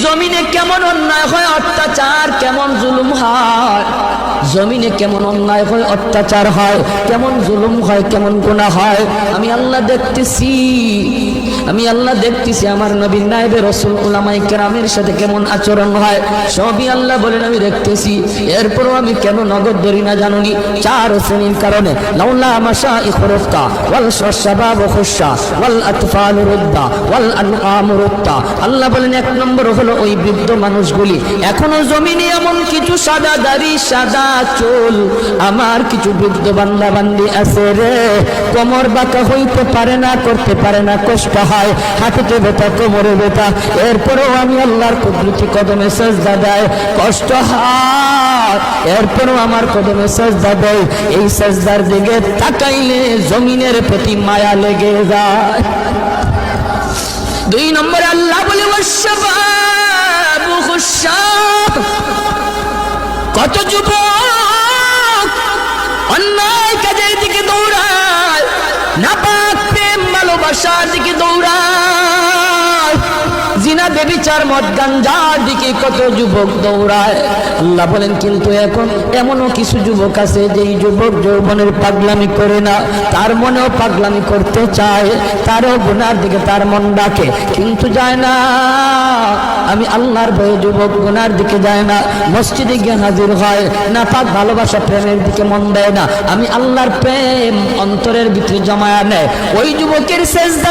জমিনে কেমন অন্যায় হয়, অত্যাচার কেমন জুলুম হয়, জমিনে কেমন অন্যায় হয়, অত্যাচার হয়, কেমন জুলুম হয়, কেমন গুনাহ হয়, আমি আল্লাহ দেখতেছি। আমি আল্লাহ দেখতেছি আমার নবীর নায়েবে রাসূল উলামায়ে কেরামের সাথে কেমন আচরণ হয়, সবই আল্লাহ বলেন আমি দেখতেছি। এরপরও আমি কেন নগদ ধরি না জানুনি? 4 শ্রেণীর কারণে। লাউলা মাশাইখ রুক্তা ওয়াল শাবাব খুশা ওয়াল আতফাল রুদ্দা ওয়াল আনআম রুক্তা। আল্লাহ বলেন 1 নম্বর হলো ওই বৃদ্ধ মানুষগুলি, এখনো জমিনে এমন কিছু সাদা দাড়ি সাদা চুল আমার কিছু বৃদ্ধ বান্দা বান্দি আছে রে, কোমর বাঁকা হইতে পারে না, করতে পারে না, কষ্ট হয়, হাঁটুতে ব্যথা, কোমরে ব্যথা, এরপরেও আমি আল্লাহর কুদরতি কদমে সেজদা দেয়, কষ্ট হয়, এরপরেও আমার কদমে সেজদা দেয়। এই সেজদার দিকে তাকাইলে জমিনের প্রতি মায়া লেগে যায়। 2 নম্বরে আল্লাহ বলে ওয়াশবাবু খুশা, কত যুবক অন্যায় কাজের দিকে দৌড়ায়, নাপাক প্রেম ভালোবাসার দিকে দৌড়ায়, জিনা ব্যভিচার মদ গাঞ্জার দিকে কত যুবক দৌড়ায়। আল্লাহ বলেন কিন্তু এখন এমনও কিছু যুবক আছে যেই যুবক যৌবনের পাগলামি করে না, তার মনেও পাগলামি করতে চায়, তারও গুনার দিকে তার মন ডাকে কিন্তু যায় না। আমি আল্লাহর ভয়ে যুবক গুনার দিকে যায় না, মসজিদে গিয়ে হাজির হয় না, পাক ভালোবাসা প্রেমের দিকে মন দেয় না, আমি আল্লাহর প্রেম অন্তরের ভিতরে জমায়া নেয়। ওই যুবকের সেজদা